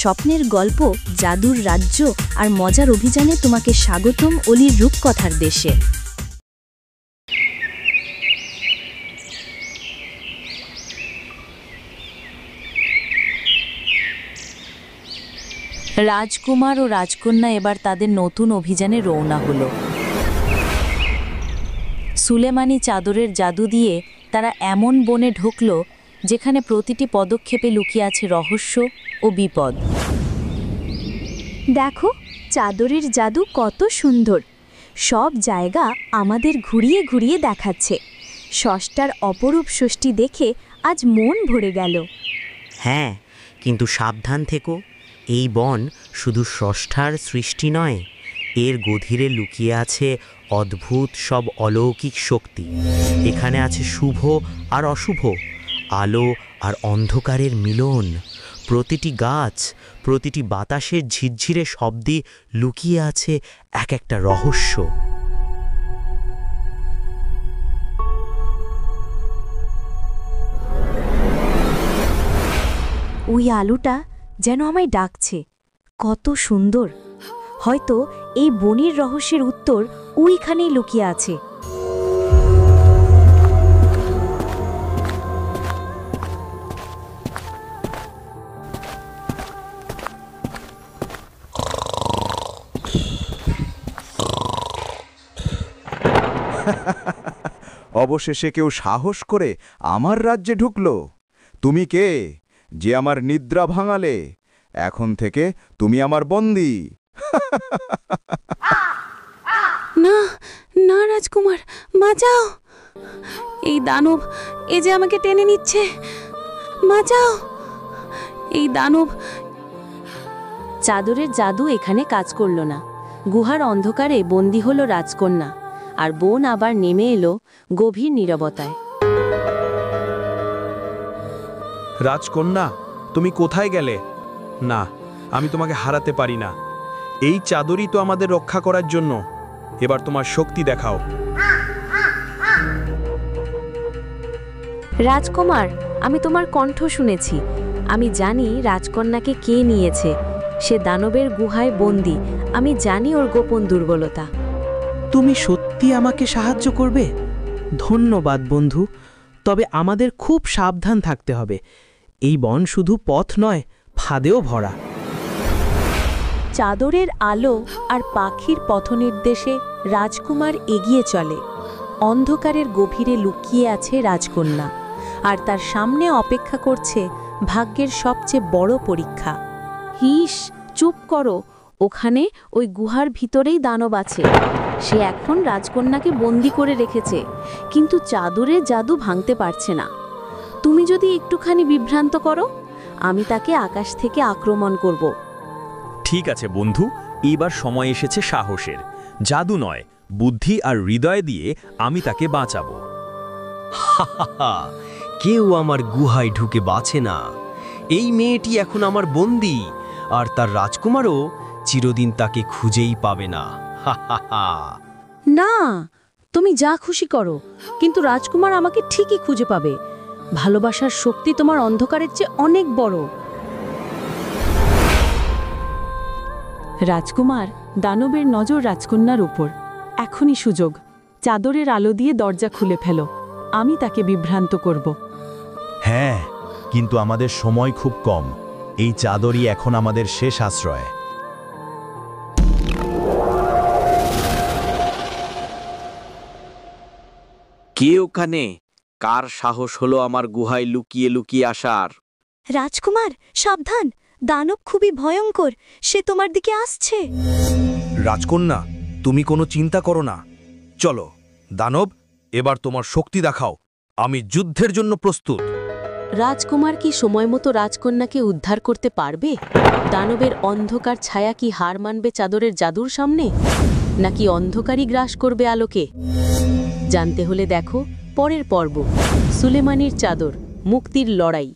স্বপ্নের গল্প, জাদুর রাজ্য আর মজার অভিযানে তোমাকে স্বাগতম অলির রূপকথার দেশে। রাজকুমার ও রাজকন্যা এবার তাদের নতুন অভিযানে রওনা হলো। সুলেমানি চাদরের জাদু দিয়ে তারা এমন বনে ঢুকল যেখানে প্রতিটি পদক্ষেপে লুকিয়ে আছে রহস্য ও বিপদ। দেখো, চাদরের জাদু কত সুন্দর! সব জায়গা আমাদের ঘুরিয়ে ঘুরিয়ে দেখাচ্ছে। ষষ্ঠার অপরূপ সৃষ্টি দেখে আজ মন ভরে গেল। হ্যাঁ, কিন্তু সাবধান থেকো। এই বন শুধু স্রষ্টার সৃষ্টি নয়, এর গভীরে লুকিয়ে আছে অদ্ভুত সব অলৌকিক শক্তি। এখানে আছে শুভ আর অশুভ, আলো আর অন্ধকারের মিলন। প্রতিটি গাছ, প্রতিটি বাতাসের ঝিরঝিরে শব্দে লুকিয়ে আছে এক একটা রহস্য। ওই আলোটা যেন আমায় ডাকছে। কত সুন্দর! হয়তো এই বনের রহস্যের উত্তর ওইখানেই লুকিয়ে আছে। অবশেষে কেউ সাহস করে আমার রাজ্যে ঢুকলো। তুমি কে, যে আমার নিদ্রা ভাঙালে? এখন থেকে তুমি আমার বন্দী। না না রাজকুমার, বাঁচাও! এই দানব, এ যে আমাকে টেনে নিচ্ছে। বাঁচাও! এই দানব। চাদরের জাদু এখানে কাজ করল না। গুহার অন্ধকারে বন্দী হল রাজকন্যা, আর বন আবার নেমে এলো গভীর নীরবতায়। রাজকন্যা, তুমি কোথায় গেলে? না, আমি তোমাকে হারাতে পারি না। এই চাদরই তো আমাদের রক্ষা করার জন্য। এবার তোমার শক্তি দেখাও। রাজকুমার, আমি তোমার কণ্ঠ শুনেছি। আমি জানি রাজকন্যাকে কে নিয়েছে। সে দানবের গুহায় বন্দী। আমি জানি ওর গোপন দুর্বলতা। তুমি সত্যি আমাকে সাহায্য করবে? ধন্যবাদ বন্ধু, তবে আমাদের খুব সাবধান থাকতে হবে। এই বন শুধু পথ নয়, ফাঁদেও ভরা। চাদরের আলো আর পাখির পথনির্দেশে রাজকুমার এগিয়ে চলে। অন্ধকারের গভীরে লুকিয়ে আছে রাজকন্যা, আর তার সামনে অপেক্ষা করছে ভাগ্যের সবচেয়ে বড় পরীক্ষা। হিস, চুপ করো! ওখানে ওই গুহার ভিতরেই দানব আছে। সে এখন রাজকন্যাকে বন্দি করে রেখেছে, কিন্তু চাদরের জাদু ভাঙতে পারছে না। তুমি যদি একটুখানি বিভ্রান্ত করো, আমি তাকে আকাশ থেকে আক্রমণ করব। ঠিক আছে বন্ধু, এবার সময় এসেছে সাহসের। জাদু নয়, বুদ্ধি আর হৃদয় দিয়ে আমি তাকে বাঁচাবো। কেউ আমার গুহায় ঢুকে বাঁচে না। এই মেয়েটি এখন আমার বন্দী, আর তার রাজকুমারও চিরদিন তাকে খুঁজেই পাবে না। না, তুমি যা খুশি করো, কিন্তু রাজকুমার আমাকে ঠিকই খুঁজে পাবে। ভালোবাসার শক্তি তোমার অন্ধকারের চেয়ে অনেক বড়। রাজকুমার, দানবের নজর রাজকন্যার উপর। এখনই সুযোগ। চাদরের আলো দিয়ে দরজা খুলে ফেলো। আমি তাকে বিভ্রান্ত করব। হ্যাঁ, কিন্তু আমাদের সময় খুব কম। এই চাদরই এখন আমাদের শেষ আশ্রয়। কে ওখানে? কার সাহস হলো আমার গুহায় লুকিয়ে লুকিয়ে আসার? রাজকুমার, সাবধান! দানব খুবই ভয়ঙ্কর। সে তোমার দিকে আসছে। রাজকন্যা, তুমি কোনো চিন্তা করো না। চলো দানব, এবার তোমার শক্তি দেখাও। আমি যুদ্ধের জন্য প্রস্তুত। রাজকুমার কি সময় মতো রাজকন্যাকে উদ্ধার করতে পারবে? দানবের অন্ধকার ছায়া কি হার মানবে চাদরের জাদুর সামনে, নাকি অন্ধকারই গ্রাস করবে আলোকে? জানতে হলে দেখো পরের পর্ব, সুলেমানির চাদর, মুক্তির লড়াই।